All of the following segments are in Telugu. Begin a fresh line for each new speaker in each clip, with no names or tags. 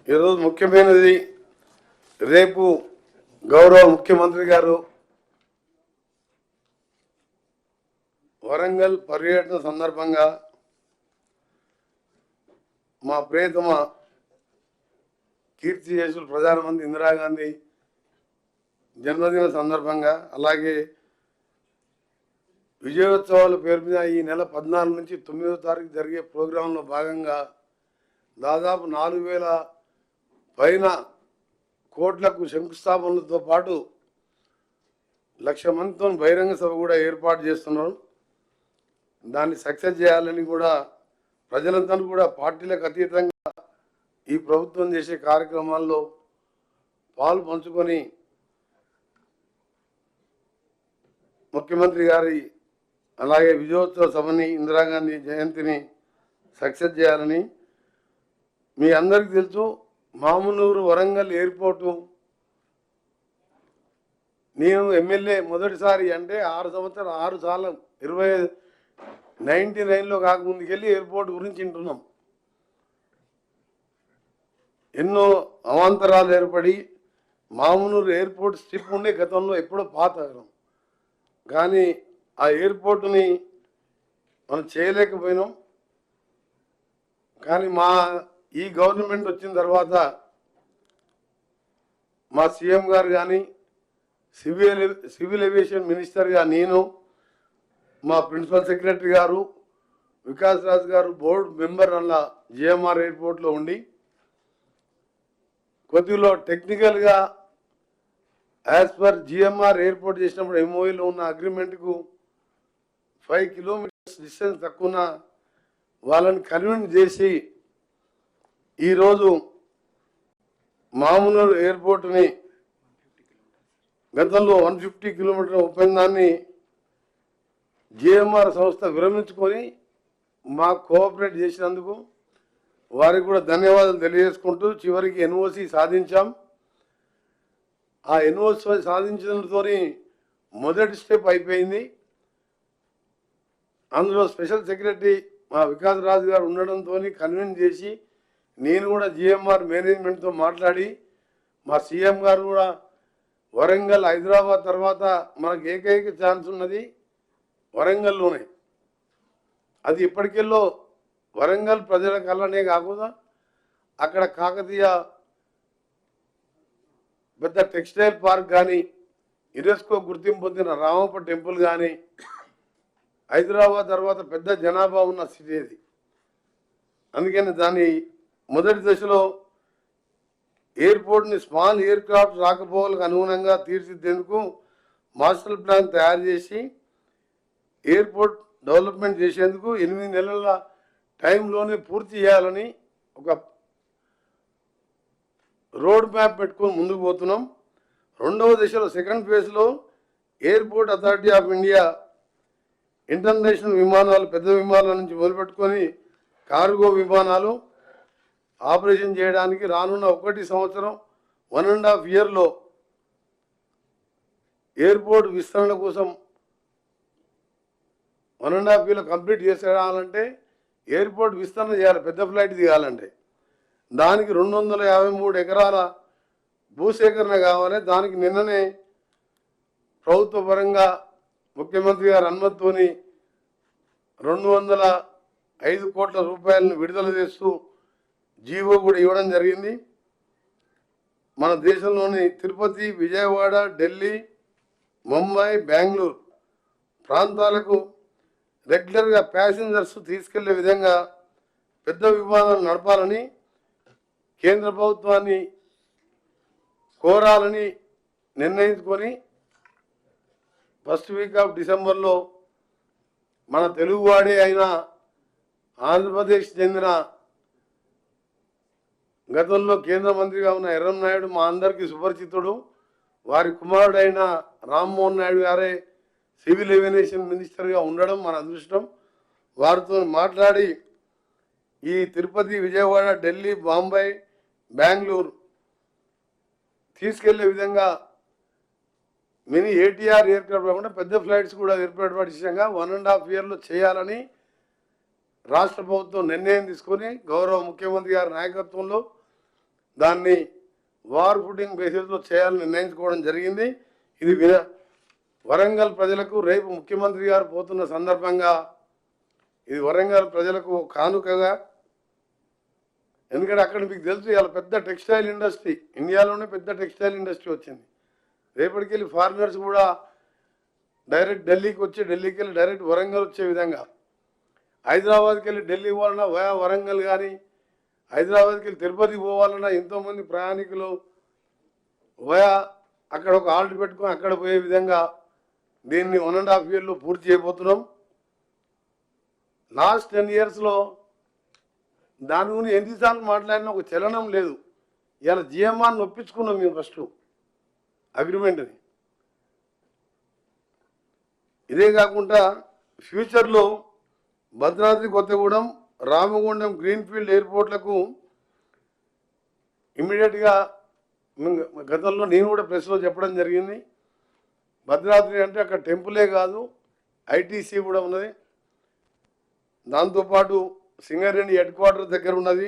ఈరోజు ముఖ్యమైనది, రేపు గౌరవ ముఖ్యమంత్రి గారు వరంగల్ పర్యటన సందర్భంగా మా ప్రియతమ కీర్తిశేషులు ప్రధానమంత్రి ఇందిరాగాంధీ జన్మదిన సందర్భంగా, అలాగే విజయోత్సవాల పేరు మీద ఈ నెల 14 నుంచి 9వ తారీఖు జరిగే ప్రోగ్రాంలో భాగంగా దాదాపు 4,000 పైన కోట్లకు శంకుస్థాపనలతో పాటు 1,00,000 మందితో బహిరంగ సభ కూడా ఏర్పాటు చేస్తున్నారు. దాన్ని సక్సెస్ చేయాలని కూడా ప్రజలందరూ కూడా పార్టీలకు అతీతంగా ఈ ప్రభుత్వం చేసే కార్యక్రమాల్లో పాలు పంచుకొని ముఖ్యమంత్రి గారి అలాగే విజయోత్సవ సభని, ఇందిరాగాంధీ జయంతిని సక్సెస్ చేయాలని. మీ అందరికీ తెలుసు, మామునూరు వరంగల్ ఎయిర్పోర్టు నేను ఎమ్మెల్యే మొదటిసారి అంటే 6 సంవత్సరాలు 6 సార్లు 99లో కాకముందుకెళ్ళి ఎయిర్పోర్ట్ గురించి వింటున్నాం. ఎన్నో అవాంతరాలు ఏర్పడి మామునూరు ఎయిర్పోర్ట్ స్ట్రిప్ ఉండే గతంలో ఎప్పుడో పాత, కానీ ఆ ఎయిర్పోర్టుని మనం చేయలేకపోయినాం. కానీ ఈ గవర్నమెంట్ వచ్చిన తర్వాత మా సీఎం గారు కానీ, సివిల్ ఏవియేషన్ మినిస్టర్గా నేను, మా ప్రిన్సిపల్ సెక్రటరీ గారు, వికాస్ రాజ్ గారు బోర్డు మెంబర్ అలా జిఎంఆర్ ఎయిర్పోర్ట్లో ఉండి కొద్దిలో టెక్నికల్గా యాజ్ పర్ జిఎంఆర్ ఎయిర్పోర్ట్ చేసినప్పుడు ఎంఓఈలో ఉన్న అగ్రిమెంట్కు 5 కిలోమీటర్స్ డిస్టెన్స్ తక్కువ వాళ్ళని కన్విన్స్ చేసి ఈరోజు మామునూరు ఎయిర్పోర్ట్ని గతంలో 150 కిలోమీటర్ల ఒప్పందాన్ని జిఎంఆర్ సంస్థ విరమించుకొని మాకు కోఆపరేట్ చేసినందుకు వారికి కూడా ధన్యవాదాలు తెలియజేసుకుంటూ చివరికి ఎన్ఓసి సాధించాం. ఆ ఎన్ఓసి సాధించడంతో మొదటి స్టెప్ అయిపోయింది. అందులో స్పెషల్ సెక్రటరీ మా వికాస్ రాజు గారు ఉండడంతో కన్విన్స్ చేసి నేను కూడా జిఎంఆర్ మేనేజ్మెంట్తో మాట్లాడి, మా సీఎం గారు కూడా వరంగల్ హైదరాబాద్ తర్వాత మనకు ఏకైక ఛాన్స్ ఉన్నది వరంగల్లోనే. అది ఇప్పటికెళ్ళో వరంగల్ ప్రజల కళ్ళనే కాకుండా అక్కడ కాకతీయ పెద్ద టెక్స్టైల్ పార్క్ కానీ, యునెస్కో గుర్తింపు పొందిన రామప్ప టెంపుల్ కానీ, హైదరాబాద్ తర్వాత పెద్ద జనాభా ఉన్న సిటీ అది. అందుకని దాని మొదటి దశలో ఎయిర్పోర్ట్ని స్మాల్ ఎయిర్ క్రాఫ్ట్ రాకపోకలకు అనుగుణంగా తీర్చిదిద్దేందుకు మాస్టర్ ప్లాన్ తయారు చేసి ఎయిర్పోర్ట్ డెవలప్మెంట్ చేసేందుకు 8 నెలల టైంలోనే పూర్తి చేయాలని ఒక రోడ్ మ్యాప్ పెట్టుకొని ముందుకు పోతున్నాం. రెండవ దశలో సెకండ్ ఫేజ్లో airport authority of India international విమానాలు, పెద్ద విమానాల నుంచి మొదలుపెట్టుకొని కార్గో విమానాలు ఆపరేషన్ చేయడానికి రానున్న 1 సంవత్సరం 1.5 ఇయర్లో ఎయిర్పోర్ట్ విస్తరణ కోసం 1.5 ఇయర్లో కంప్లీట్ చేసేయాలంటే ఎయిర్పోర్ట్ విస్తరణ చేయాలి. పెద్ద ఫ్లైట్ దిగాలంటే దానికి 253 ఎకరాల భూసేకరణ కావాలి. దానికి నిన్ననే ప్రభుత్వ పరంగా ముఖ్యమంత్రి గారి అనుమతితోని 205 కోట్ల రూపాయలను విడుదల చేస్తూ జీవో కూడా ఇవ్వడం జరిగింది. మన దేశంలోని తిరుపతి, విజయవాడ, ఢిల్లీ, ముంబై, బెంగళూరు ప్రాంతాలకు రెగ్యులర్గా ప్యాసింజర్స్ తీసుకెళ్లే విధంగా పెద్ద విమానాలు నడపాలని కేంద్ర ప్రభుత్వాన్ని కోరాలని నిర్ణయించుకొని ఫస్ట్ వీక్ ఆఫ్ డిసెంబర్లో మన తెలుగువాడే అయిన ఆంధ్రప్రదేశ్ చెందిన గతంలో కేంద్ర మంత్రిగా ఉన్న ఎర్రంనాయుడు మా అందరికీ సుపరిచితుడు, వారి కుమారుడైన రామ్మోహన్ నాయుడు గారే సివిల్ ఏవియేషన్ మినిస్టర్గా ఉండడం మన అదృష్టం. వారితో మాట్లాడి ఈ తిరుపతి, విజయవాడ, ఢిల్లీ, బాంబే, బెంగళూరు తీసుకెళ్లే విధంగా మినీ ఏటీఆర్ ఎయిర్క్రాఫ్ట్ కాకుండా పెద్ద ఫ్లైట్స్ కూడా ఏర్పాటు విషయంగా 1.5 ఇయర్లో చేయాలని రాష్ట్ర ప్రభుత్వం నిర్ణయం తీసుకొని గౌరవ ముఖ్యమంత్రి గారి నాయకత్వంలో దాన్ని వార్ ఫుటింగ్ బేసిస్లో చేయాలని నిర్ణయించుకోవడం జరిగింది. ఇది వరంగల్ ప్రజలకు రేపు ముఖ్యమంత్రి గారు పోతున్న సందర్భంగా ఇది వరంగల్ ప్రజలకు కానుకగా, ఎందుకంటే అక్కడ మీకు తెలుసు ఇలా పెద్ద టెక్స్టైల్ ఇండస్ట్రీ, ఇండియాలోనే పెద్ద టెక్స్టైల్ ఇండస్ట్రీ వచ్చింది. రేపటికి వెళ్ళి ఫారినర్స్ కూడా డైరెక్ట్ ఢిల్లీకి వచ్చి, ఢిల్లీకి వెళ్ళి డైరెక్ట్ వరంగల్ వచ్చే విధంగా, హైదరాబాద్కి వెళ్ళి ఢిల్లీ పోవాలన్నా వయా వరంగల్, కానీ హైదరాబాద్కి వెళ్ళి తిరుపతికి పోవాలన్నా ఎంతోమంది ప్రయాణికులు వయా అక్కడ ఒక ఆల్ట్ పెట్టుకొని అక్కడ పోయే విధంగా దీన్ని 1.5 yearలో పూర్తి చేయబోతున్నాం. లాస్ట్ 10 yearsలో దాని గురించి ఎన్నిసార్లు మాట్లాడినా ఒక చలనం లేదు. ఇలా జిఎంఆర్ని ఒప్పించుకున్నాం మేము ఫస్ట్ అగ్రిమెంట్ని. ఇదే కాకుండా ఫ్యూచర్లో భద్రాద్రి కొత్తగూడెం, రామగుండం గ్రీన్ఫీల్డ్ ఎయిర్పోర్ట్లకు ఇమ్మీడియట్గా గతంలో నేను కూడా ప్రెస్లో చెప్పడం జరిగింది. భద్రాద్రి అంటే అక్కడ టెంపులే కాదు, ఐటీసీ కూడా ఉన్నది. దాంతోపాటు సింగరేణి హెడ్ క్వార్టర్ దగ్గర ఉన్నది.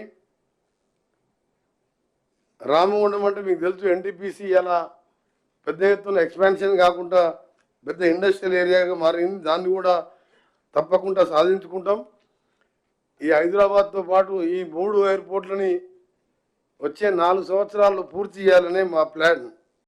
రామగుండం అంటే మీకు తెలుసు ఎన్టీపీసీ అలా పెద్ద ఎత్తున ఎక్స్పాన్షన్ కాకుండా పెద్ద ఇండస్ట్రియల్ ఏరియాగా మారింది. దాన్ని కూడా తప్పకుండా సాధించుకుంటాం. ఈ హైదరాబాద్తో పాటు ఈ 3 ఎయిర్పోర్ట్లని వచ్చే 4 సంవత్సరాల్లో పూర్తి చేయాలనే మా ప్లాన్.